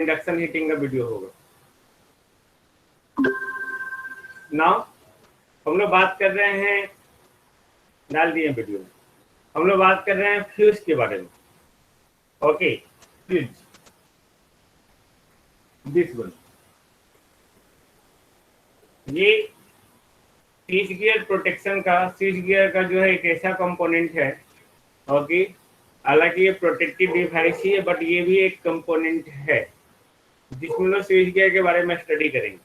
Induction heating का video होगा। Now हम लोग बात कर रहे हैं, डाल दिए वीडियो में, हम लोग बात कर रहे हैं फ्यूज के बारे में। ओके, फ्यूज दिस वन, ये स्विच गियर प्रोटेक्शन का, स्विच गियर का जो है एक ऐसा कंपोनेंट है। ओके, हालांकि ये प्रोटेक्टिव डिवाइस ही है, बट ये भी एक कंपोनेंट है जिसमें लोग स्विच गियर के बारे में स्टडी करेंगे।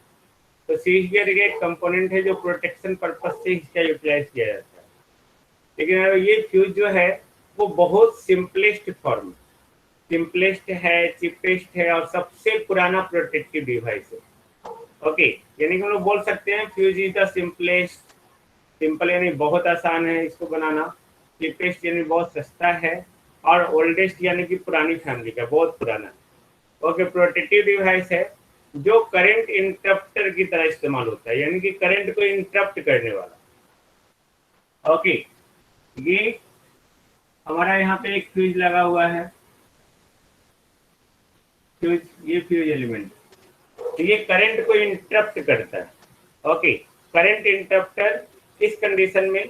तो स्विच गियर एक कंपोनेंट है जो प्रोटेक्शन पर्पज से इसका यूटिलाइज किया जाता है। लेकिन ये फ्यूज जो है वो बहुत सिंपलेस्ट फॉर्म, सिंपलेस्ट है, चीपेस्ट है और सबसे पुराना प्रोटेक्टिव डिवाइस है। ओके, यानी कि हम लोग बोल सकते हैं fuse is the simplest. Simple यानी बहुत आसान है इसको बनाना, चीपेस्ट यानी बहुत सस्ता है, और ओल्डेस्ट यानी कि पुरानी फैमिली का, बहुत पुराना। ओके, प्रोटेक्टिव डिवाइस है जो करंट इंटरप्टर की तरह इस्तेमाल होता है, यानी कि करंट को इंटरप्ट करने वाला। ओके, ये हमारा यहाँ पे एक फ्यूज लगा हुआ है, फ्यूज, ये फ्यूज एलिमेंट, तो ये करंट को इंटरप्ट करता है। ओके, करंट इंटरप्टर इस कंडीशन में,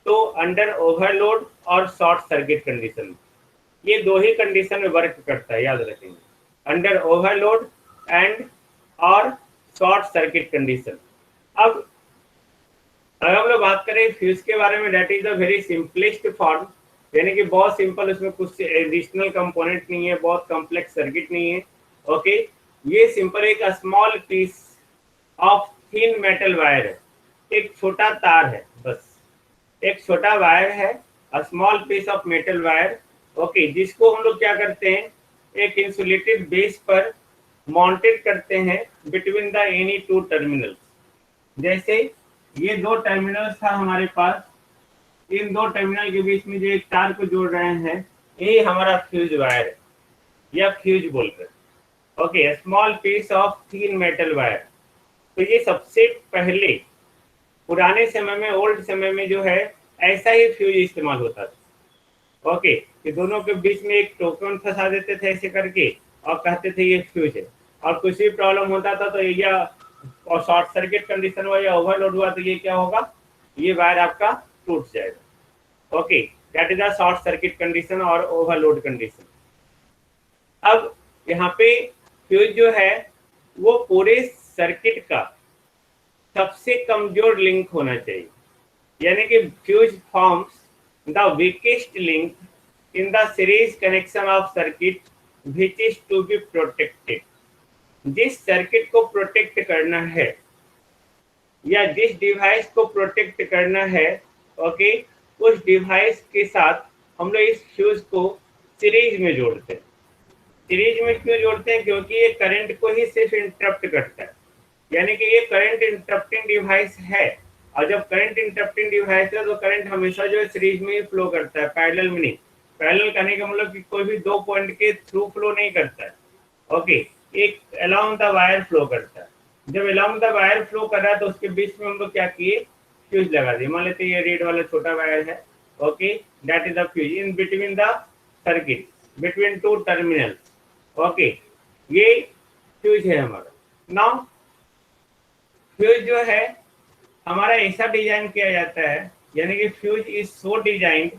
तो अंडर ओवरलोड और शॉर्ट सर्किट कंडीशन में, ये दो ही कंडीशन में वर्क करता है, याद रखेंगे, अंडर ओवरलोड एंड और शॉर्ट सर्किट कंडीशन। अब अगर हम लोग बात करें फ्यूज के बारे में, that is the very simplest form, यानी कि बहुत सिंपल, उसमें कुछ एडिशनल कंपोनेंट नहीं है, बहुत कॉम्प्लेक्स सर्किट नहीं है। ओके, ये सिंपल एक small piece of thin metal wire है, एक छोटा तार है, बस एक छोटा वायर है, small piece of metal wire. Okay, जिसको हम लोग क्या करते हैं, एक इंसुलेटेड बेस पर माउंटेड करते हैं between the any two terminals. जैसे ये दो टर्मिनल्स था हमारे पास, इन दो टर्मिनल के बीच में जो एक तार को जोड़ रहे हैं, ये हमारा फ्यूज वायर है या फ्यूज बोलकर। Okay, small piece of thin metal wire. तो ये सबसे पहले पुराने समय में, ओल्ड समय में जो है ऐसा ही फ्यूज इस्तेमाल होता था। ओके, कि दोनों के बीच में एक टोकन फंसा देते थे ऐसे करके और कहते थे ये फ्यूज है, और कुछ भी प्रॉब्लम होता था तो या और शॉर्ट सर्किट कंडीशन हुआ या ओवरलोड हुआ तो ये क्या होगा, ये वायर आपका टूट जाएगा। Okay, that is the short circuit condition और ओवरलोड कंडीशन। अब यहाँ पे फ्यूज जो है वो पूरे सर्किट का सबसे कमजोर लिंक होना चाहिए, यानी कि fuse forms the weakest link in the series connection of circuit which is to be protected. जिस सर्किट को प्रोटेक्ट करना है या जिस डिवाइस को प्रोटेक्ट करना है, ओके, उस डिवाइस के साथ हम लोग इस फ्यूज को सीरीज में जोड़ते हैं। सीरीज में क्यों जोड़ते हैं, क्योंकि ये करंट को ही सिर्फ इंटरप्ट करता है, यानी कि ये करंट इंटरप्टिंग डिवाइस है। और जब करंट इंटरप्टिंग डिवाइस है तो करंट हमेशा जो है सीरीज में ही फ्लो करता है, पैरेलल में नहीं। पैरेलल करने का मतलब कि कोई भी दो पॉइंट के थ्रू फ्लो नहीं करता है। ओके, एक अलोंग द वायर फ्लो करता है। जब अलोंग द वायर फ्लो कर रहा है तो उसके बीच में हम लोग क्या किए, फ्यूज लगा दिए। मान लेते ये रेड वाला छोटा वायर है। Okay, that is the fuse in between the circuit, between two terminal. Okay, ये फ्यूज है हमारा। नाउ फ्यूज जो है हमारा ऐसा डिजाइन किया जाता है, यानी कि fuse is so designed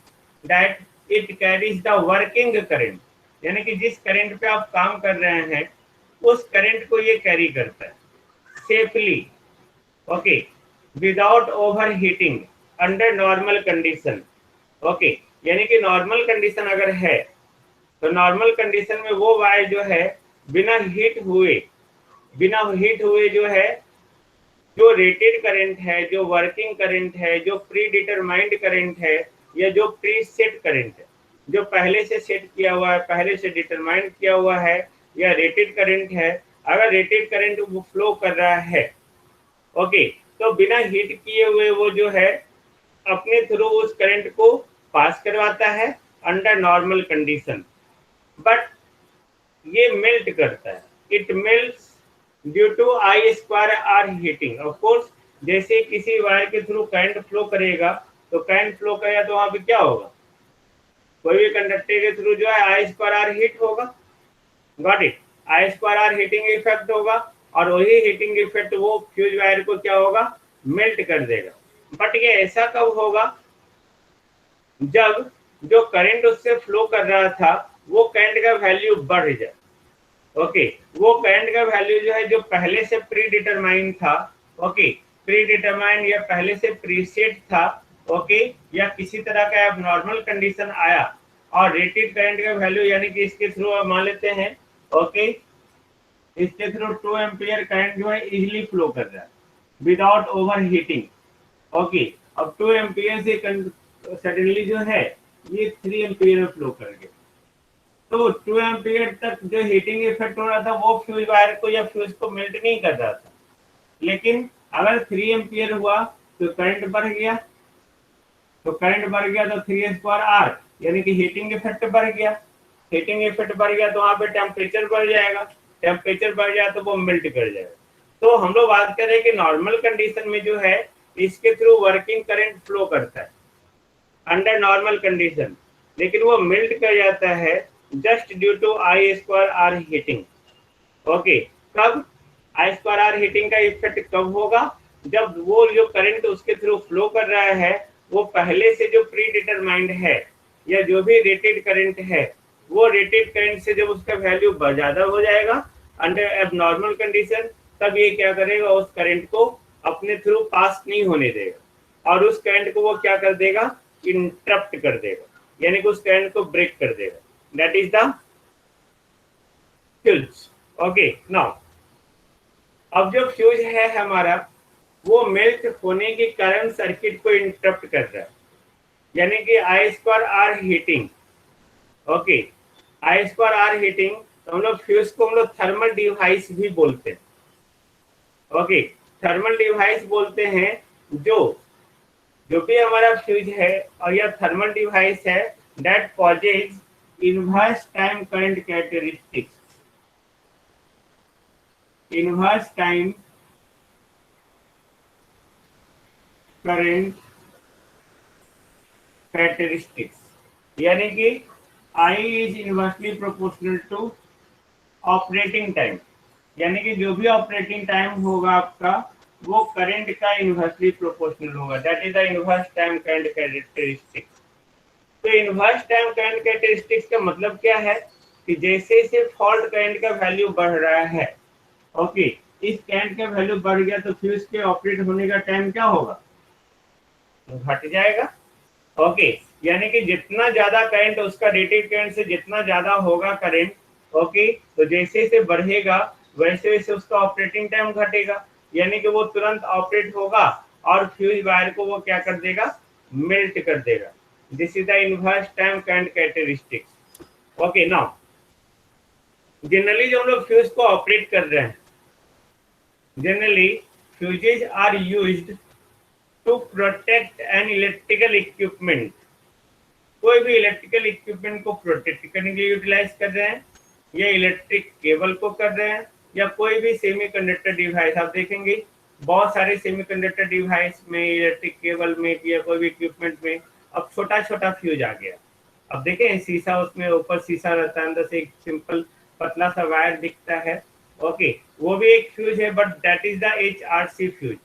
that it carries the working current, यानी कि जिस करंट पे आप काम कर रहे हैं उस करंट को ये कैरी करता है safely. Okay, without over heating under normal condition. Okay, यानी कि नॉर्मल कंडीशन अगर है तो नॉर्मल कंडीशन में वो वायर जो है बिना हीट हुए जो है, जो रेटेड करंट है, जो वर्किंग करंट है, जो प्री डिटरमाइंड करंट है, या जो प्री सेट करंट है, जो पहले से सेट किया हुआ है, पहले से डिटरमाइंड किया हुआ है, या रेटेड करंट है, अगर रेटेड करंट वो फ्लो कर रहा है, ओके, तो बिना हीट किए हुए वो जो है अपने थ्रू उस करंट को पास करवाता है अंडर नॉर्मल कंडीशन। बट ये मेल्ट करता है, it melts due to I square R heating. Of course, जैसे किसी वायर के थ्रू करंट फ्लो करेगा तो करंट फ्लो करेगा तो वहां पे क्या होगा, कोई भी कंडक्टर के थ्रू जो है आई स्क्वायर आर हीट होगा। Got it. I square R heating effect होगा और वही हीटिंग इफेक्ट वो फ्यूज वायर को क्या होगा, मेल्ट कर देगा। बट ये ऐसा कब होगा, जब जो करंट उससे फ्लो कर रहा था वो करंट का वैल्यू बढ़ जाए। ओके, वो करंट का वैल्यू जो है जो पहले से प्री डिटरमाइन था, ओके, प्री डिटरमाइन या पहले से प्रीसेट था, ओके, या किसी तरह का एबनॉर्मल कंडीशन आया और रेटेड करंट का वैल्यू यानी कि इसके थ्रू मान लेते हैं, ओके, इसके थ्रू 2 एम्पियर करंट जो है इजीली फ्लो कर रहा है विदाउट ओवर हीटिंग। ओके, अब 2 एम्पियर से सडनली जो है ये 3 एम्पियर में फ्लो कर गया, तो 2 एम्पियर तक जो हीटिंग इफेक्ट हो रहा था वो फ्यूज वायर को या फ्यूज को मेल्ट नहीं कर रहा था। लेकिन अगर 3 एम्पियर हुआ तो करंट बढ़ गया, तो करंट बढ़ गया तो 3 स्क्वायर आर यानी कि हीटिंग इफेक्ट बढ़ गया। हीटिंग इफेक्ट बढ़ गया तो वहां पे टेम्परेचर बढ़ जाएगा, टेम्परेचर बढ़ जाए तो वो मेल्ट कर जाएगा। तो हम लोग बात कर रहे हैं कि नॉर्मल कंडीशन में जो है इसके थ्रू वर्किंग करंट फ्लो करता है अंडर नॉर्मल कंडीशन, लेकिन वो मेल्ट कर जाता है just due to I square R heating. Okay, कब आई स्क्वायर आर हीटिंग का इफेक्ट कब होगा, जब वो जो करंट उसके थ्रू फ्लो कर रहा है वो पहले से जो प्री डिटरमाइंड है या जो भी रेटेड करंट है वो रेटेड करंट से जब उसका वैल्यू ज्यादा हो जाएगा अंडर एबनॉर्मल कंडीशन, तब ये क्या करेगा, उस करंट को अपने थ्रू पास नहीं होने देगा और उस करंट को वो क्या कर देगा, इंटरप्ट कर देगा, यानी कि उस करंट को ब्रेक कर देगा। That is the fuse. Okay, now अब जो फ्यूज है हमारा वो मेल्ट होने के कारण सर्किट को इंटरप्ट कर रहा है, यानी कि I square R heating. Okay, I square R heating, तो हम लोग फ्यूज को हम लोग थर्मल डिवाइस भी बोलते हैं। ओके, थर्मल डिवाइस बोलते हैं जो भी हमारा फ्यूज है और यह थर्मल डिवाइस है that possesses inverse time current characteristics, inverse time current characteristics, यानी कि I is inversely proportional to operating time, यानी कि जो भी ऑपरेटिंग टाइम होगा आपका वो करंट का इनवर्सली प्रोपोर्शनल होगा। That is the inverse time current characteristics. तो इनवर्स टाइम करंट कैरेक्टरिस्टिक्स का मतलब क्या है कि जैसे जैसे फॉल्ट करंट का वैल्यू बढ़ रहा है, ओके, इस करंट का वैल्यू बढ़ गया तो फ्यूज के ऑपरेट होने का टाइम क्या होगा, घट जाएगा। ओके, यानी कि जितना ज्यादा करंट उसका रेटेड करंट से जितना ज्यादा होगा करंट, ओके, तो जैसे जैसे बढ़ेगा वैसे वैसे उसका ऑपरेटिंग टाइम घटेगा, यानी कि वो तुरंत ऑपरेट होगा और फ्यूज वायर को वो क्या कर देगा, मेल्ट कर देगा। This is the inverse time current characteristics. Okay, now generally जो हम लोग फ्यूज को ऑपरेट कर रहे हैं, generally fuses are used to protect an electrical equipment. कोई भी इलेक्ट्रिकल इक्विपमेंट को प्रोटेक्ट करने के लिए यूटिलाइज कर रहे हैं, या इलेक्ट्रिक केबल को कर रहे हैं, या कोई भी सेमीकंडक्टर डिवाइस। आप देखेंगे बहुत सारे सेमीकंडक्टर डिवाइस में, इलेक्ट्रिक केबल में या कोई भी इक्विपमेंट में अब छोटा छोटा फ्यूज आ गया। अब देखें शीशा, उसमें ऊपर शीशा रहता है, अंदर से एक सिंपल पतला सा वायर दिखता है। ओके, वो भी एक फ्यूज है, but that is the HRC fuse.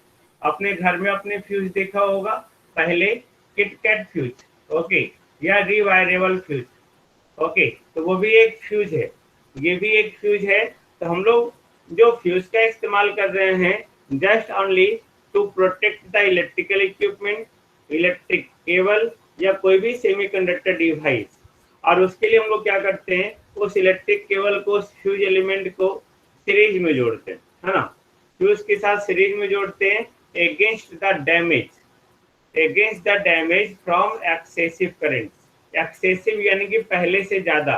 अपने घर में अपने फ्यूज देखा होगा पहले, किटकैट फ्यूज, ओके, या रिवायरेबल फ्यूज। ओके, तो वो भी एक फ्यूज है, ये भी एक फ्यूज है। तो हम लोग जो फ्यूज का इस्तेमाल कर रहे हैं just only to protect the electrical equipment, electric cable या कोई भी सेमीकंडक्टर डिवाइस। और उसके लिए हम लोग क्या करते हैं, उस इलेक्ट्रिक केबल को फ्यूज एलिमेंट को सीरीज में जोड़ते हैं, है ना, फ्यूज के साथ सीरीज में जोड़ते हैं against the damage from excessive current। Excessive यानी कि पहले से ज्यादा,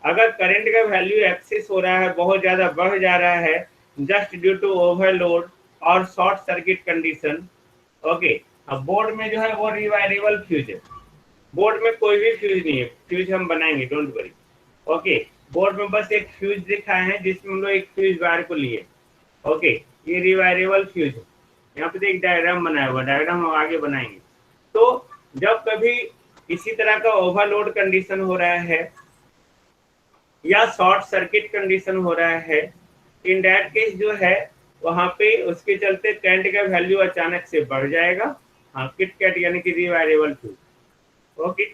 अगर करंट का वैल्यू एक्सेस हो रहा है, बहुत ज्यादा बढ़ जा रहा है जस्ट ड्यू टू ओवरलोड और शॉर्ट सर्किट कंडीशन। ओके, अब बोर्ड में जो है वो रिवायरेबल फ्यूज है, बोर्ड में कोई भी फ्यूज नहीं है, फ्यूज हम बनाएंगे, डोंट वरी। ओके, बोर्ड में बस एक फ्यूज दिखाए हैं जिसमें हम लोग एक फ्यूज वायर को लिए। ओके, ये रिवायरेबल फ्यूज है। यहाँ पे एक डायग्राम बनाया हुआ, डायग्राम हम आगे बनाएंगे। तो जब कभी इसी तरह का ओवरलोड कंडीशन हो रहा है, या शॉर्ट सर्किट कंडीशन हो रहा है, इन दैट केस जो है वहां पे उसके चलते करंट का वैल्यू अचानक से बढ़ जाएगा। हाँ, किट कैट यानी कि रिवायरेबल फ्यूज। ओके,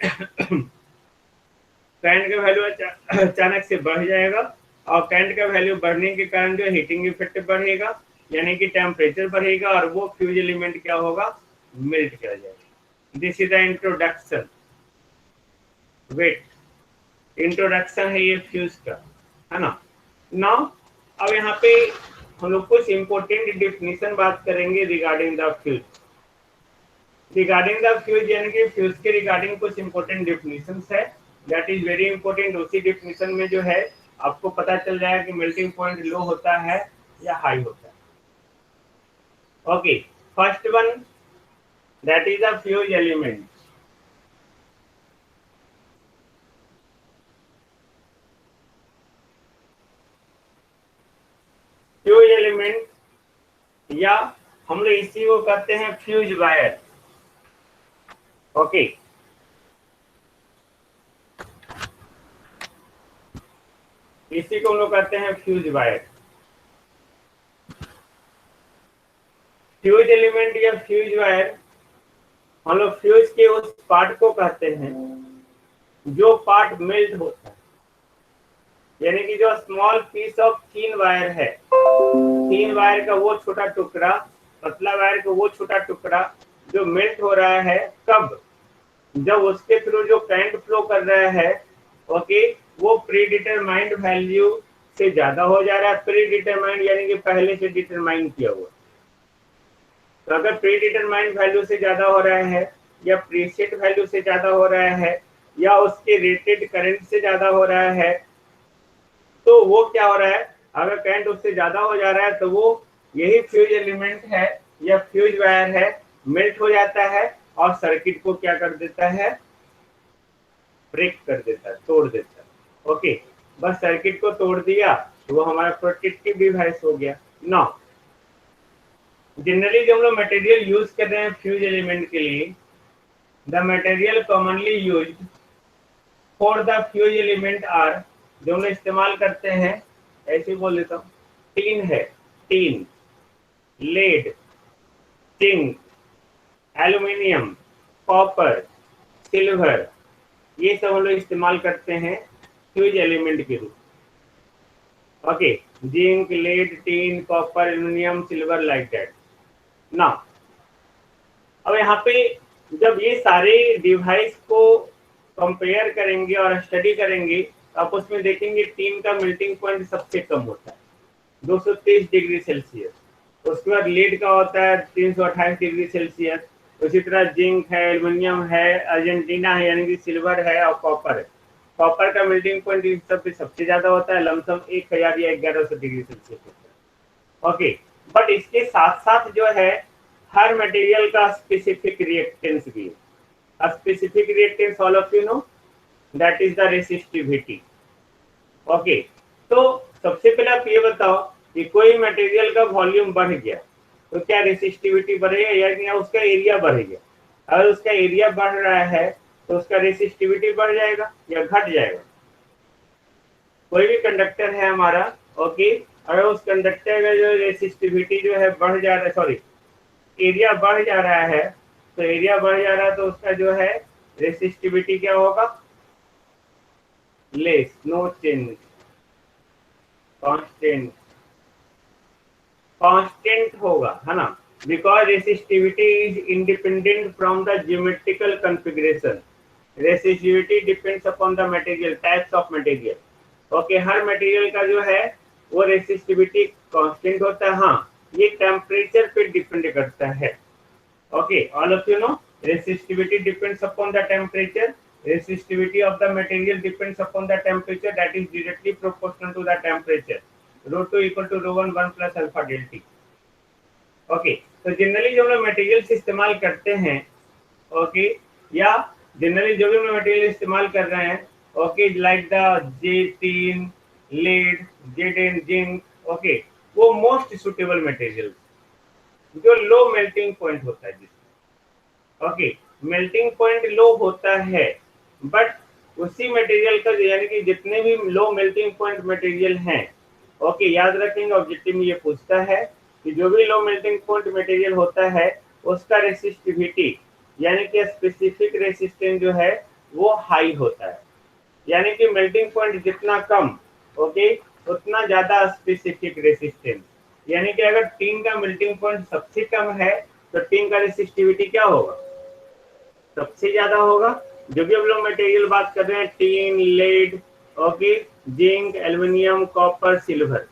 करंट का वैल्यू अचानक से बढ़ जाएगा और करंट का वैल्यू बढ़ने के कारण जो हीटिंग इफेक्ट बढ़ेगा, यानी कि टेम्परेचर बढ़ेगा और वो फ्यूज एलिमेंट क्या होगा, मेल्ट कर जाएगा। This is the introduction. Wait, introduction है ये फ्यूज का, है ना। नाउ अब यहाँ पे हम लोग कुछ इंपॉर्टेंट डेफिनेशन बात करेंगे regarding the fuse. Regarding the fuse यानी कि फ्यूज के रिगार्डिंग कुछ इंपॉर्टेंट डेफिनेशंस है, दैट इज वेरी इंपॉर्टेंट। उसी डेफिनेशन में जो है आपको पता चल जाएगा कि मेल्टिंग पॉइंट लो होता है या हाई होता है। Okay, first one that is the fuse element. Fuse element या हम लोग इसी को कहते हैं फ्यूज वायर। ओके, इसी को हम लोग कहते हैं फ्यूज वायर। फ्यूज एलिमेंट या फ्यूज वायर हम लोग फ्यूज के उस पार्ट को कहते हैं जो पार्ट मेल्ट होता है, यानी कि जो small piece of thin wire है, थीन वायर का वो छोटा टुकड़ा, पतला वायर का वो छोटा टुकड़ा जो मेल्ट हो रहा है, कब, जब उसके थ्रू जो करंट फ्लो कर रहा है, ओके, वो प्री डिटरमाइंड वैल्यू से ज्यादा हो जा रहा है। प्री डिटरमाइंड यानी कि पहले से डिटरमाइन किया हुआ। तो अगर प्री डिटरमाइंड वैल्यू से ज्यादा हो रहा है या प्रीसेट वैल्यू से ज्यादा हो रहा है या उसके रेटेड करंट से ज्यादा हो रहा है, तो वो क्या हो रहा है, अगर करंट उससे ज्यादा हो जा रहा है तो वो यही फ्यूज एलिमेंट है या फ्यूज वायर है, मेल्ट हो जाता है और सर्किट को क्या कर देता है, ब्रेक कर देता है, तोड़ देता है। ओके, बस सर्किट को तोड़ दिया तो वो हमारा प्रोटेक्टिव डिवाइस हो गया। नाउ जनरली जो हम लोग मटेरियल यूज कर रहे हैं फ्यूज एलिमेंट के लिए, the material commonly used for the fuse element are, जो हम लोग इस्तेमाल करते हैं, ऐसे बोल देता हूँ, टीन है, tin, lead, zinc, aluminium, copper, silver, ये सब हम लोग इस्तेमाल करते हैं फ्यूज एलिमेंट के रूप। Okay, zinc, lead, tin, copper, aluminium, silver, like that. ना अब यहाँ पे जब ये सारे डिवाइस को कंपेयर करेंगे और स्टडी करेंगे तो आप उसमें देखेंगे टीन का मेल्टिंग पॉइंट सबसे कम होता है, 223 डिग्री सेल्सियस। उसके बाद लीड का होता है 328 डिग्री सेल्सियस। उसी तरह जिंक है, एल्युमिनियम है, अर्जेंटीना है यानी कि सिल्वर है और कॉपर है। कॉपर का मेल्टिंग पॉइंट इन सब पे सबसे ज्यादा होता है, लमसम 1000 या 1100 डिग्री सेल्सियस होता है। ओके, बट इसके साथ साथ जो है हर मटेरियल का स्पेसिफिक रिएक्टेंस भी है। Specific reactance all of you know, that is the resistivity. Okay, तो सबसे पहले आप ये बताओ कि कोई मटेरियल का वॉल्यूम बढ़ गया तो क्या रेसिस्टिविटी बढ़ेगा या उसका एरिया बढ़ेगा? अगर उसका एरिया बढ़ रहा है तो उसका रेसिस्टिविटी बढ़ जाएगा या घट जाएगा? कोई भी कंडक्टर है हमारा, ओके, अगर उस कंडक्टर का जो रेसिस्टिविटी जो है बढ़ जा रहा है, सॉरी, एरिया बढ़ जा रहा है, तो एरिया बढ़ जा रहा है तो उसका जो है रेसिस्टिविटी क्या होगा, less, no change, constant, constant होगा, है ना, because resistivity is independent from the geometrical configuration. Resistivity depends upon the material, types of material. Okay, हर मटेरियल का जो है वो रेसिस्टिविटी कांस्टेंट होता है। हाँ, ये टेम्परेचर पे डिपेंड करता है। Okay, all of you know, resistivity depends upon the temperature. Resistivity of the material depends upon the temperature, that is directly proportional to the temperature. Rho2 equal to rho1 1 plus alpha del T. Okay, तो generally जो हम लोग material इस्तेमाल करते हैं, okay, या generally जो भी हम मटेरियल इस्तेमाल कर रहे हैं, okay, like the J10, lead, J10, zinc, okay, वो मोस्ट सुटेबल मटेरियल जो लो मेल्टिंग पॉइंट होता है जिसमें। ओके, मेल्टिंग पॉइंट लो होता है बट उसी मटेरियल का यानी कि जितने भी लो मेल्टिंग पॉइंट मटेरियल हैं, ओके, याद रखेंगे ऑब्जेक्टिव में ये पूछता है कि जो भी लो मेल्टिंग पॉइंट मटेरियल होता है उसका रेसिस्टिविटी यानी कि स्पेसिफिक रेसिस्टेंस जो है वो हाई होता है, यानी कि मेल्टिंग पॉइंट जितना कम, ओके, उतना ज्यादा स्पेसिफिक रेसिस्टेंस। यानी कि अगर टीन का मेल्टिंग पॉइंट सबसे कम है तो टीन का रेसिस्टिविटी क्या होगा, सबसे ज्यादा होगा। जो भी हम लोग मटेरियल बात कर रहे हैं, tin, lead, okay, zinc, aluminium, copper, silver,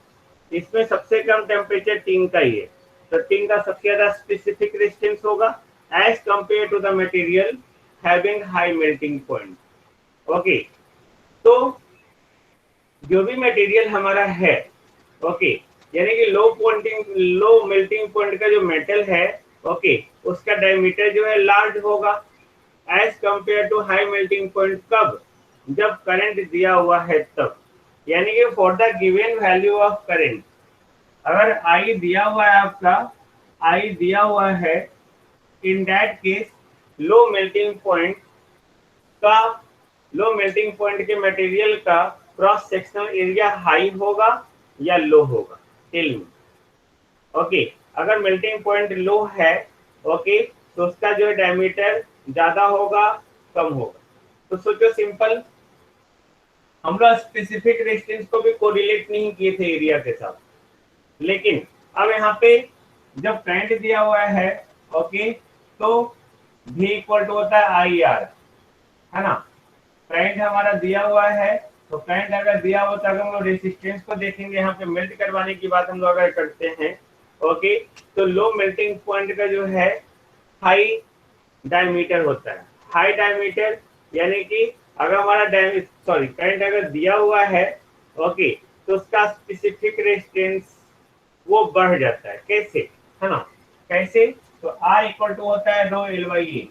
इसमें सबसे कम टेम्परेचर टीन का ही है, तो टीन का सबसे ज्यादा स्पेसिफिक रेजिस्टेंस होगा as compare to the material having high melting point. Okay, तो जो भी मटेरियल हमारा है, ओके, यानी कि लो मेल्टिंग पॉइंट का जो मेटल है, ओके, उसका डायमीटर जो है लार्ज होगा as compare to high melting point. कब, जब करंट दिया हुआ है तब, यानी कि for the given value of current, अगर आई दिया हुआ है आपका, आई दिया हुआ है, in that case low melting point के मटेरियल का क्रॉस सेक्शनल एरिया हाई होगा या लो होगा, टेल मी। ओके, अगर मेल्टिंग पॉइंट लो है, ओके, तो उसका जो डायमीटर ज्यादा होगा कम होगा। तो सोचो सिंपल, हम लोग स्पेसिफिक रेजिस्टेंस को भी कोरिलेट नहीं किए थे एरिया के साथ, लेकिन अब यहाँ पे जब करंट दिया हुआ है, ओके, तो V इक्वल टू होता है आई आर, है ना। करंट हमारा दिया हुआ है, तो करंट अगर दिया हुआ तो अगर हम लोग रेजिस्टेंस को देखेंगे, यहाँ पे मेल्ट करवाने की बात हम लोग अगर करते हैं, ओके, तो लो मेल्टिंग पॉइंट का जो है हाई डायमीटर होता है। हाई डायमीटर यानी कि अगर हमारा करंट अगर दिया हुआ है, ओके, तो उसका स्पेसिफिक रेजिस्टेंस वो बढ़ जाता है। कैसे, है ना, कैसे, तो R इक्वल टू होता है rho L by A.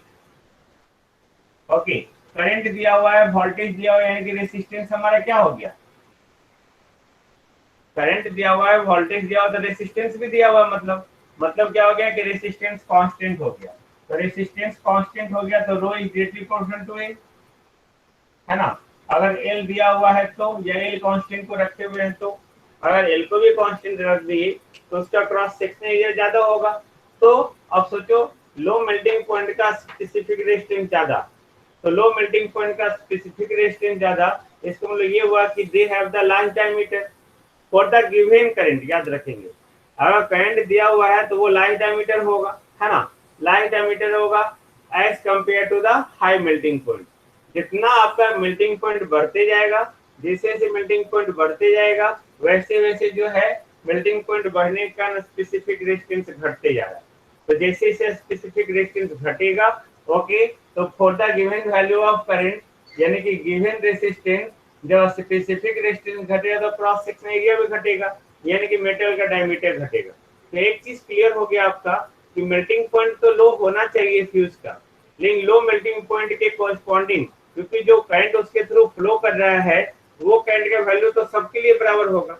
Okay, current दिया हुआ है, वोल्टेज दिया हुआ है, यानी कि रेजिस्टेंस हमारा क्या हो गया, करंट दिया हुआ है, वोल्टेज दिया हुआ, तो रेजिस्टेंस भी दिया हुआ है, मतलब क्या हो गया कि रेजिस्टेंस कांस्टेंट हो गया। तो रेजिस्टेंस कांस्टेंट हो गया तो रो इज डायरेक्टली प्रोपोर्शनल टू ए, है ना। अगर एल दिया हुआ है तो, या एल कांस्टेंट को रखे हुए हैं तो, अगर एल को भी कांस्टेंट रख दिए तो उसका क्रॉस सेक्शन एरिया ज्यादा होगा। तो अब सोचो, लो मेल्टिंग पॉइंट का स्पेसिफिक रेजिस्टेंस ज्यादा, तो लो मेल्टिंग पॉइंट का स्पेसिफिक रेजिस्टेंस ज्यादा, इसका मतलब ये हुआ कि they have the large diameter for the given current. याद रखेंगे, अगर करंट दिया हुआ है तो वो लार्ज डायमीटर होगा, है ना, लार्ज डायमीटर होगा as compare to the high melting point. जितना आपका मेल्टिंग पॉइंट बढ़ते जाएगा, जैसे जैसे मेल्टिंग पॉइंट बढ़ते जाएगा, वैसे वैसे जो है मेल्टिंग पॉइंट बढ़ने का स्पेसिफिक रेजिस्टेंस घटते जा रहा है। तो जैसे जैसे स्पेसिफिक रेजिस्टेंस घटेगा, ओके, तो for the given value of current, यानी कि गिवन रेजिस्टेंस, जब स्पेसिफिक रेजिस्टेंस घटेगा तो क्रॉस सेक्शन एरिया भी घटेगा, यानी कि मेटल का डायमीटर घटेगा। तो एक चीज क्लियर हो गया आपका कि मेल्टिंग पॉइंट तो लो होना चाहिए फ्यूज का, लेकिन लो मेल्टिंग पॉइंट के कॉरस्पॉन्डिंग, क्योंकि जो करंट उसके थ्रू फ्लो कर रहा है वो करंट का वैल्यू तो सबके लिए बराबर होगा।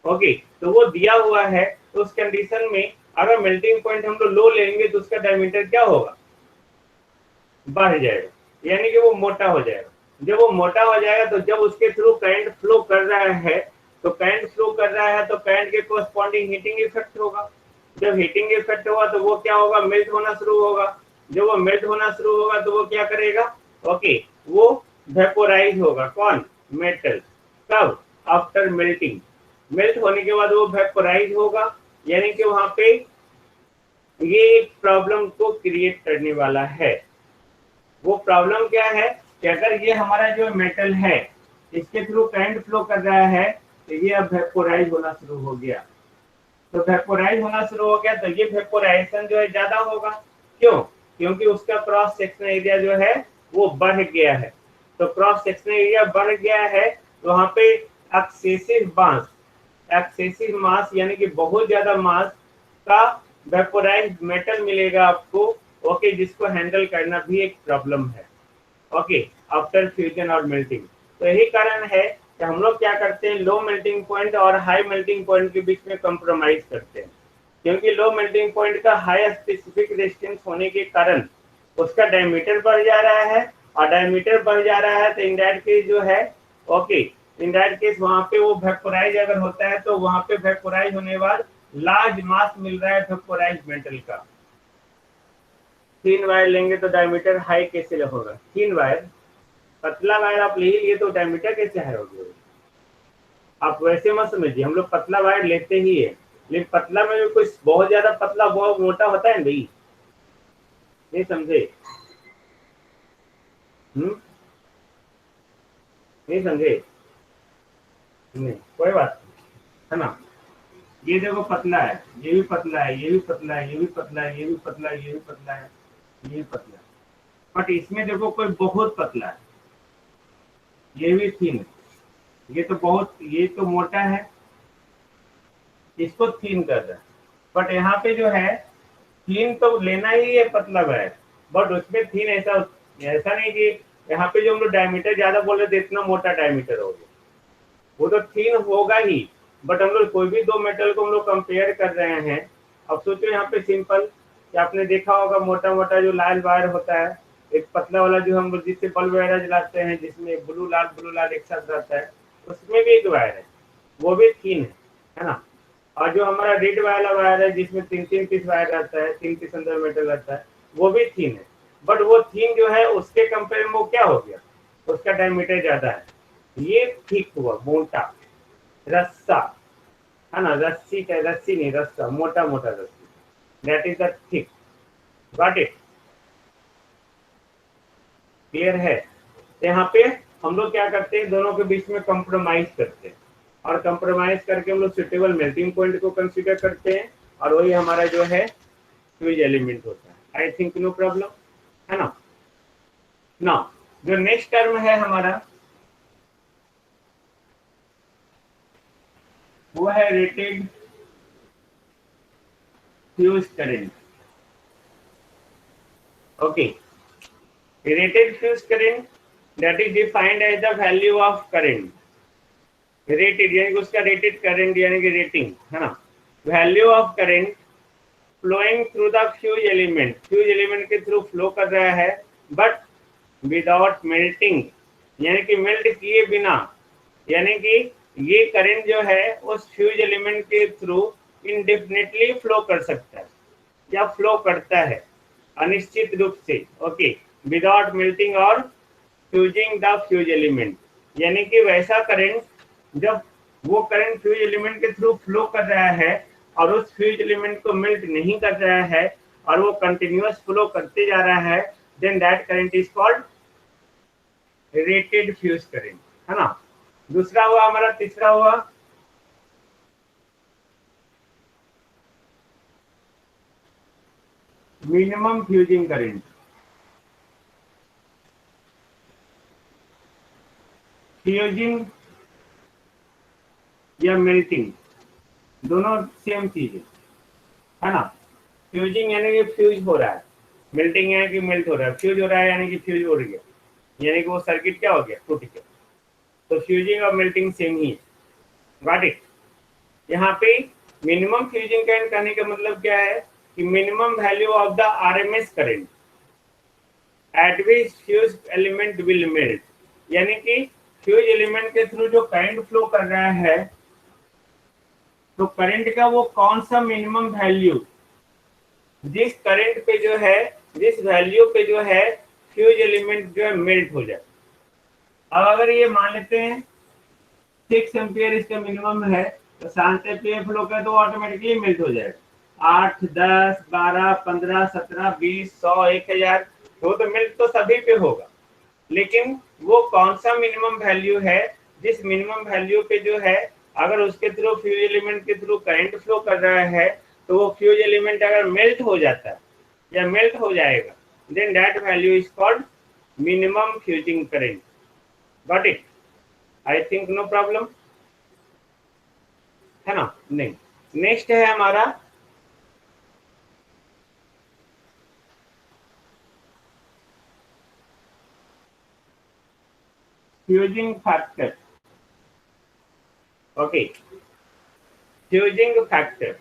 ओके, तो वो दिया हुआ है, तो उस कंडीशन में अगर मेल्टिंग पॉइंट हम लोग लो लेंगे तो उसका डायमीटर क्या होगा, बढ़ जाएगा, यानी कि वो मोटा हो जाएगा। जब वो मोटा हो जाएगा तो जब उसके थ्रू करंट फ्लो कर रहा है, तो करंट फ्लो कर रहा है तो करंट के कोरस्पॉन्डिंग हीटिंग इफेक्ट होगा। जब हीटिंग इफेक्ट होगा तो वो क्या होगा, मेल्ट होना शुरू होगा। जब वो मेल्ट होना शुरू होगा तो वो क्या करेगा, ओके, वो वेपोराइज होगा। कौन, मेटल। कब, आफ्टर मेल्टिंग, मेल्ट होने के बाद वो वेपोराइज होगा, यानी कि वहां पे ये एक प्रॉब्लम को क्रिएट करने वाला है। वो प्रॉब्लम क्या है कि अगर ये हमारा जो मेटल है इसके थ्रू करंट फ्लो कर रहा है तो ये अब वेपोराइज होना शुरू हो गया। तो वेपोराइज होना शुरू हो गया तो ये वेपोराइजेशन जो है ज्यादा होगा। क्यों, क्योंकि उसका क्रॉस सेक्शन एरिया जो है वो बढ़ गया है। तो क्रॉस सेक्शन एरिया बढ़ गया है तो वहां पे एक्सेसिव मास यानी कि बहुत ज्यादा मास का वेपोराइज्ड मेटल मिलेगा आपको, ओके, जिसको हैंडल करना भी एक प्रॉब्लम है, ओके, आफ्टर फ्यूजन और मेल्टिंग। तो यही कारण है कि हम लोग क्या करते हैं, लो मेल्टिंग पॉइंट और हाई मेल्टिंग पॉइंट के बीच में कंप्रोमाइज करते हैं, क्योंकि लो मेल्टिंग पॉइंट का हाई स्पेसिफिक रेजिस्टेंस होने के कारण उसका डायमीटर बढ़ जा रहा है और डायमीटर बढ़ जा रहा है तो इन दैट केस जो है ओके, इन दैट केस वहां पे वो वेपोराइज अगर होता है तो वहां पे वेपोराइज होने के बाद लार्ज मास मिल रहा है वेपोराइज मेटल का। थिन वायर लेंगे तो डायमीटर हाई कैसे होगा? थिन वायर, पतला वायर आप ले लिए तो डायमीटर कैसे हाई होगा? आप वैसे मत समझिए, हम लोग पतला वायर लेते ही है, लेकिन पतला में भी कुछ बहुत ज्यादा पतला बहुत मोटा होता है भाई, नहीं समझे? नहीं समझे? नहीं, कोई बात नहीं, है ना। ये देखो पतला है, ये भी पतला है, ये भी पतला है, ये भी पतला है, ये भी पतला है, ये भी पतला है, ये भी पतला है, बट इसमें देखो कोई बहुत पतला है, ये भी थीन है, ये तो बहुत, ये तो मोटा है, इसको थीन कर रहा है। बट यहाँ पे जो है थीन तो लेना ही है पतला वायर, बट उसमें थीन ऐसा ऐसा नहीं कि यहाँ पे जो हम लोग डायमीटर ज्यादा बोल रहे थे इतना मोटा डायमीटर हो गया, वो तो थीन होगा ही। बट हम लोग कोई भी दो मेटल को हम लोग कंपेयर कर रहे हैं। अब सोचो यहाँ पे सिंपल कि आपने देखा होगा मोटा मोटा जो लाल वायर होता है, एक पतला वाला जो हम लोग जिससे बल्ब वगैरह जलाते हैं, जिसमें ब्लू लाल एक साथ रहता है, उसमें भी एक वायर है, वो भी थीन है ना। और जो हमारा रेड वाला वायर है जिसमें तीन तीन पीस वायर रहता है, तीन पीस अंदर मेटल रहता है, वो भी थीन है। बट वो थीन जो है उसके कंपेयर में वो क्या हो गया, उसका डायमीटर ज्यादा है, ये ठीक हुआ मोटा रस्सा, है ना, रस्सी का, रस्सी नहीं रस्सा, मोटा मोटा रस्सी, that is the thick. Got it? Clear है? तो यहाँ पे हम लोग क्या करते हैं, दोनों के बीच में कंप्रोमाइज करते हैं, और कंप्रोमाइज करके हम लोग सुटेबल मेल्टिंग पॉइंट को कंसीडर करते हैं, और वही हमारा जो है फ्यूज एलिमेंट होता है। आई थिंक नो प्रॉब्लम, है ना। ना जो नेक्स्ट टर्म है हमारा वो है rated fuse current. Okay, rated fuse current that is defined as the value of current, rated यानी कि उसका रेटेड करंट यानी कि रेटिंग, है ना, value of current flowing through the fuse element, fuse element के थ्रू फ्लो कर रहा है, बट विदाउट मेल्टिंग, यानी कि मेल्ट किए बिना, यानी कि ये करंट जो है उस फ्यूज एलिमेंट के थ्रू इंडेफिनेटली फ्लो कर सकता है या फ्लो करता है अनिश्चित रूप से। ओके, विदाउट मेल्टिंग और फ्यूजिंग द फ्यूज एलिमेंट, यानी कि वैसा करंट जब वो करंट फ्यूज एलिमेंट के थ्रू फ्लो कर रहा है और उस फ्यूज एलिमेंट को मेल्ट नहीं कर रहा है और वो कंटिन्यूअस फ्लो करते जा रहा है, then that current is called rated fuse current, है ना। दूसरा हुआ हमारा, तीसरा हुआ मिनिमम फ्यूजिंग करंट। फ्यूजिंग या मेल्टिंग दोनों सेम चीज है ना। फ्यूजिंग यानी कि फ्यूज हो रहा है, मेल्टिंग यानी कि मेल्ट हो रहा है, फ्यूज हो रहा है यानी कि फ्यूज हो रही है, यानी कि वो सर्किट क्या हो गया, टूट गया। तो फ्यूजिंग और मेल्टिंग सेम ही है। Got it? यहाँ पे मिनिमम फ्यूजिंग करंट कहने का मतलब क्या है कि minimum value of the RMS current eight which fuse element will melt, यानी कि फ्यूज एलिमेंट के थ्रू जो करंट फ्लो कर रहा है, तो करंट का वो कौन सा मिनिमम वैल्यू, जिस करंट पे जो है, जिस वैल्यू पे जो है फ्यूज एलिमेंट जो है मेल्ट हो जाए। अब अगर ये मान लेते हैं 6 एम्पियर इसका मिनिमम है, तो शांत पे फ्लो करे तो ऑटोमेटिकली मेल्ट हो जाएगा। 8, 10, 12, 15, 17, 20, 100, 1000, तो मेल्ट तो सभी पे होगा, लेकिन वो कौन सा मिनिमम वैल्यू है जिस मिनिमम वैल्यू पे जो है अगर उसके थ्रू फ्यूज एलिमेंट के थ्रू करंट फ्लो कर रहा है, तो वो फ्यूज एलिमेंट अगर मेल्ट हो जाता है या मेल्ट हो जाएगा, then that value is called minimum fusing current. Got it? I think no problem, है ना। नहीं, नेक्स्ट है हमारा fusing factor. Okay, fusing factor,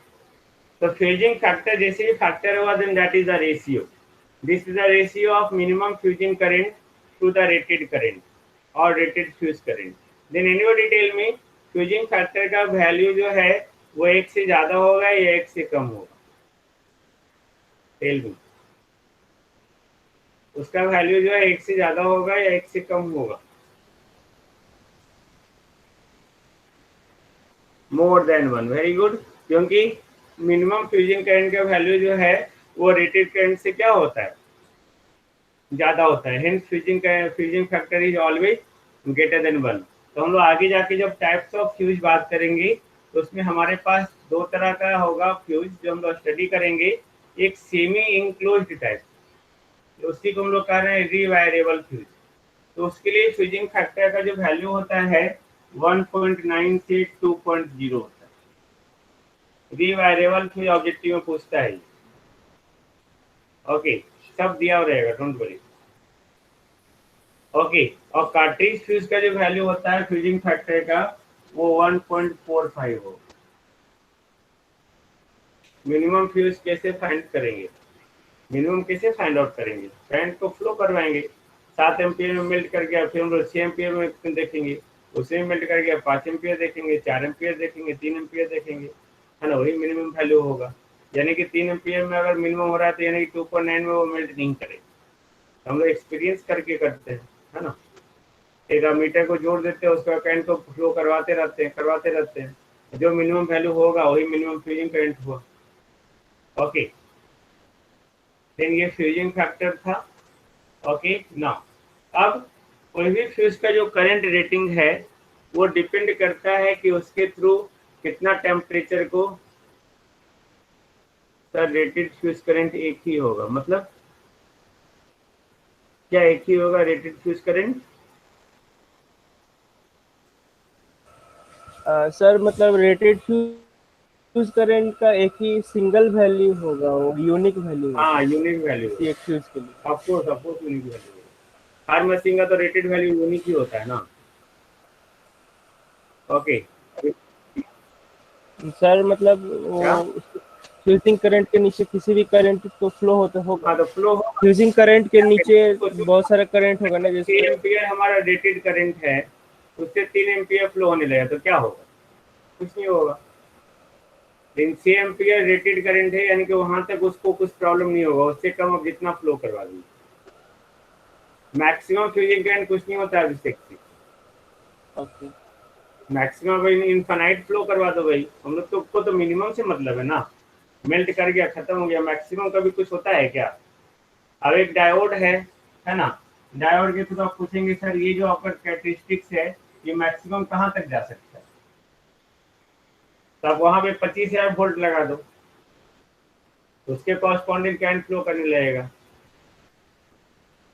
तो फ्यूजिंग फैक्टर जैसे भी फैक्टर होगा, then that is the ratio, this is the ratio of minimum fusing current to the rated current or rated fuse current. Then anybody tell me fusing factor का value जो है वो 1 से ज्यादा होगा या 1 से कम होगा? टेल मी, उसका वैल्यू जो है 1 से ज्यादा होगा या 1 से कम होगा? More than 1. वेरी गुड, क्योंकि मिनिमम फ्यूजिंग करंट का वैल्यू जो है वो रेटेड करंट से क्या होता है? ज्यादा होता है. Hence fusing factor is always greater than 1. तो हम लोग आगे जाके जब टाइप्स ऑफ फ्यूज बात करेंगे तो उसमें हमारे पास दो तरह का होगा फ्यूज जो हम लोग स्टडी करेंगे. एक सेमी इंक्लोज्ड टाइप, उसी को हम लोग कह रहे हैं रीवायरेबल फ्यूज. तो उसके लिए फ्यूजिंग फैक्टर का जो वैल्यू होता है 1.9 से 2.0 होता है. रीवायरेबल फ्यूज ऑब्जेक्टिव में पूछता है. ओके, सब दिया रहेगा, डोंट वरी. ओके, और कार्ट्रिज फ्यूज का जो वैल्यू होता है फ्यूजिंग फैक्टर का वो 1.45 हो. मिनिमम फ्यूज कैसे फाइंड करेंगे? मिनिमम कैसे फाइंड आउट करेंगे? करंट को फ्लो करवाएंगे. 7 एम्पियर में मेल्ट कर गया, फिर हम लोग 6 एम्पियर में देखेंगे, उसे में मेल्ट कर गया 5 एम्पियर देखेंगे, 4 एम्पियर देखेंगे, 3 एम्पियर देखेंगे, है ना? वही मिनिमम वैल्यू होगा. यानी कि 3 एम्पियर में अगर मिनिमम हो रहा है तो यानी कि 2.9 में वो मेल्ट नहीं करेगा. हम लोग एक्सपीरियंस करके करते हैं, है ना? एक मीटर को जोड़ देते हैं, उसका करंट को फ्लो करवाते रहते हैं. जो मिनिमम वैल्यू होगा वही मिनिमम फ्यूजिंग करंट हुआ. ओके, देन ये फ्यूजिंग फैक्टर था. ओके, नाउ अब कोई भी फ्यूज का जो करंट रेटिंग है वो डिपेंड करता है कि उसके थ्रू कितना टेम्परेचर को, सर रेटेड फ्यूज करंट एक ही होगा, मतलब क्या एक ही होगा रेटेड फ्यूज करंट? सर मतलब रेटेड फ्यूज करंट का एक ही सिंगल वैल्यू होगा, वो यूनिक वैल्यू होगा. हाँ, यूनिक वैल्यू एक फ्यूज के लिए. Of course unique value. Her machine का तो रेटेड वैल्यू यूनिक ही होता है ना. ओके सर मतलब वो फ्यूजिंग करंट के नीचे किसी भी करंट तो फ्लो होता होगा. हाँ, तो फ्लो फ्यूजिंग करंट के नीचे बहुत सारा करंट होगा ना, जैसे 3 एम्पियर हमारा रेटेड करंट है, उससे 3 एम्पियर फ्लो होने लगा तो क्या होगा? कुछ नहीं होगा. लेकिन 6 एम्पियर रेटेड करंट है यानी कि वहां तक उसको कुछ प्रॉब्लम नहीं होगा, उससे कम अब जितना फ्लो करवा दीजिए. मैक्सिमम फ्यूजिंग करंट कुछ नहीं होता है अभिषेक से. ओके. मैक्सिमम इनफाइनाइट फ्लो करवा दो भाई. हम लोग को तो मिनिमम से मतलब है ना. मेल्ट कर गया, खत्म हो गया. मैक्सिमम का भी कुछ होता है क्या? अब एक डायोड है ना? डायोड के थ्रू आप पूछेंगे सर ये जो आपका कैरेक्टरिस्टिक्स है ये मैक्सिमम कहाँ तक जा सकता है? तो आप वहां पे 25,000 वोल्ट लगा दो, उसके कॉरस्पॉन्डिंग करंट फ्लो करने लगेगा.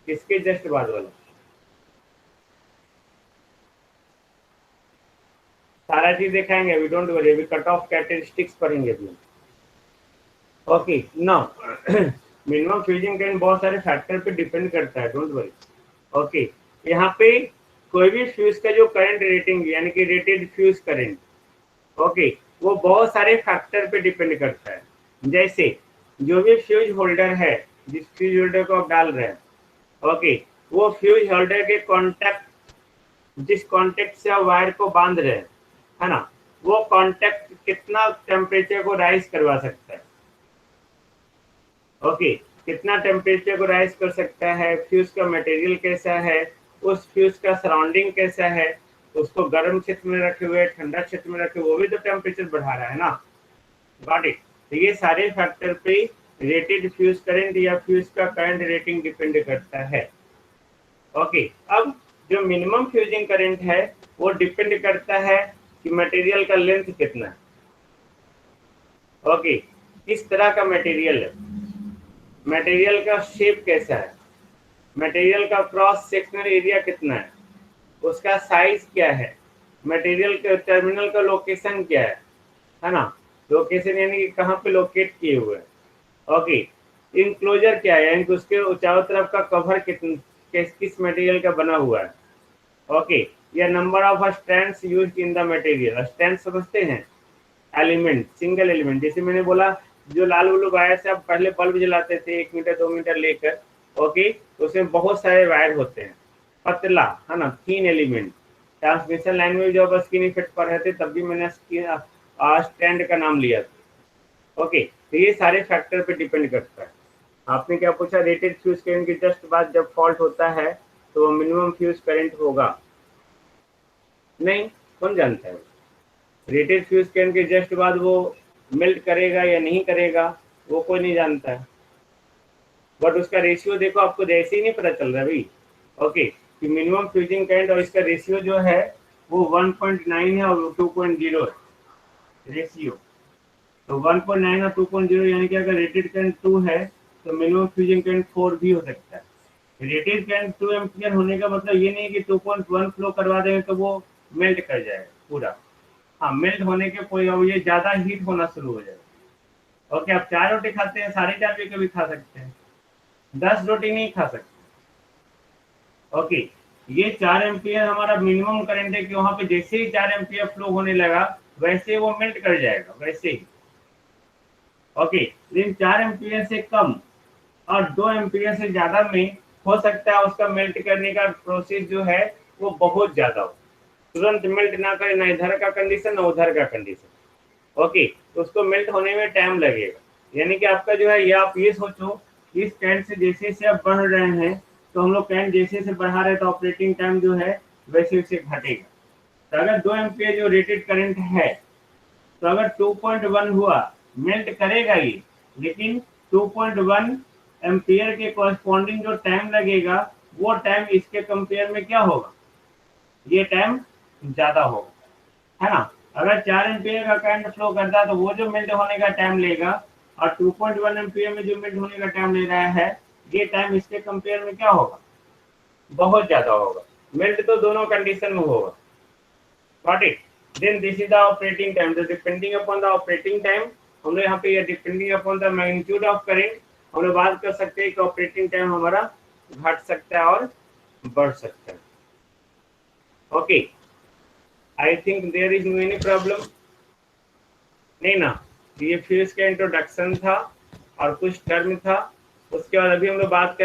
किसके जस्ट बाद वाला? सारा चीज दिखाएंगे अभी, डोंट वरी. अभी कट ऑफ कैरेक्टरिस्टिक्स पढ़ेंगे अभी. Okay, now minimum fusing current बहुत सारे फैक्टर पे डिपेंड करता है, डोंट वरी. ओके, यहाँ पे कोई भी फ्यूज का जो करंट रेटिंग यानी कि रेटेड फ्यूज करंट, ओके, वो बहुत सारे फैक्टर पे डिपेंड करता है. जैसे जो भी फ्यूज होल्डर है, जिस फ्यूज होल्डर को आप डाल रहे हैं, ओके, वो फ्यूज होल्डर के कॉन्टेक्ट, जिस कॉन्टेक्ट से आप वायर को बांध रहे हैं, है ना, वो कॉन्टेक्ट कितना टेम्परेचर को राइज करवा सकता है. ओके, कितना टेम्परेचर को राइज कर सकता है, फ्यूज का मटेरियल कैसा है, उस फ्यूज का सराउंडिंग कैसा है, उसको गर्म क्षेत्र में रखे हुए ठंडा क्षेत्र में रखे, वो भी तो टेम्परेचर बढ़ा रहा है ना. Got it. तो ये सारे फैक्टर पे रेटेड फ्यूज करंट या फ्यूज का करंट रेटिंग डिपेंड करता है. ओके, अब जो मिनिमम फ्यूजिंग करंट है वो डिपेंड करता है कि मटेरियल का लेंथ कितना है. ओके, किस तरह का मटेरियल है, मटेरियल का शेप कैसा है, मटेरियल का क्रॉस सेक्शनल एरिया कितना है, उसका साइज क्या है, मटेरियल के टर्मिनल का लोकेशन क्या है ना? लोकेशन यानी कि कहाँ पे लोकेट किए हुए हैं. ओके, इनक्लोजर क्या है यानी कि उसके चारों तरफ का कवर किस मटेरियल का बना हुआ है. ओके, या number of strands used in the material. Strand समझते हैं? Element, single element. जैसे मैंने बोला जो लाल ब्लू वायर से आप पहले बल्ब जलाते थे 1 मीटर 2 मीटर लेकर, ओके, उसमें बहुत सारे वायर होते हैं. पतला, है ना, थीन एलिमेंट। ट्रांसमिशन लाइन में जब स्किन इफेक्ट पर रहते तब भी मैंने स्ट्रैंड का नाम लिया था। ओके, तो ये सारे फैक्टर पे डिपेंड करता है। आपने क्या पूछा, रेटेड फ्यूज करंट के जस्ट बाद जब फॉल्ट होता है तो मिनिमम फ्यूज करंट होगा? नहीं, कौन जानता है? रेटेड फ्यूज करंट के जस्ट बाद वो मेल्ट करेगा या नहीं करेगा वो कोई नहीं जानता है, बट उसका रेशियो देखो, आपको जैसे ही नहीं पता चल रहा भाई। ओके, कि मिनिमम फ्यूजिंग करंट और इसका रेशियो जो है वो 1.9 है और 2.0 है रेशियो। तो 1.9 और 2.0 यानी कि अगर रेटेड करंट 2 है तो मिनिमम फ्यूजिंग करंट 4 भी हो सकता है। रेटेड करंट 2 एम्पियर होने का मतलब ये नहीं कि 2.1 फ्लो करवा देंगे तो वो मेल्ट कर जाएगा पूरा। हाँ, मेल्ट होने के कोई, अब ये ज्यादा हीट होना शुरू हो जाएगा। ओके, आप 4 रोटी खाते हैं, 4.5 भी कभी खा सकते हैं, 10 रोटी नहीं खा सकते। ओके, ये 4 एम्पियर हमारा मिनिमम करंट है कि वहां पे जैसे ही 4 एम्पियर फ्लो होने लगा वैसे वो मेल्ट कर जाएगा वैसे ही। ओके, लेकिन 4 एम्पियर से कम और 2 एम्पियर से ज्यादा में हो सकता है उसका मेल्ट करने का प्रोसेस जो है वो बहुत ज्यादा हो, तुरंत मेल्ट ना करे, ना इधर का कंडीशन ना उधर का कंडीशन। ओके, तो उसको मेल्ट होने में टाइम लगेगा। यानी कि आपका जो है, ये आप ये सोचो, इस करंट से जैसे जैसे आप बढ़ रहे हैं तो हम लोग करंट जैसे जैसे बढ़ा रहे हैं तो ऑपरेटिंग टाइम जो है वैसे वैसे घटेगा। तो अगर 2 एम्पियर जो रेटेड करंट है तो अगर 2.1 हुआ, मेल्ट करेगा ये, लेकिन 2.1 एम्पियर के कॉरस्पॉन्डिंग जो टाइम लगेगा वो टाइम इसके कंपेयर में क्या होगा, ये टाइम ज्यादा होगा, है ना। अगर 4 एम्पियर का करंट फ्लो करता है तो वो जो मेल्ट होने का टाइम लेगा और 2.1 एम्पियर में जो मेल्ट होने का टाइम ले रहा है, ये टाइम इसके कंपेयर में क्या होगा, बहुत ज्यादा होगा। मेल्ट तो दोनों कंडीशन में होगा। Got it? Then this is the operating time. So depending upon the operating time, हम लोग यहाँ पे ये depending upon the magnitude of current हम लोग बात कर सकते हैं कि ऑपरेटिंग टाइम हमारा घट सकता है और बढ़ सकता है। Okay, I think there is no any problem, नहीं ना। ये फ्यूज का इंट्रोडक्शन था और कुछ टर्म था, उसके बाद अभी हम लोग बात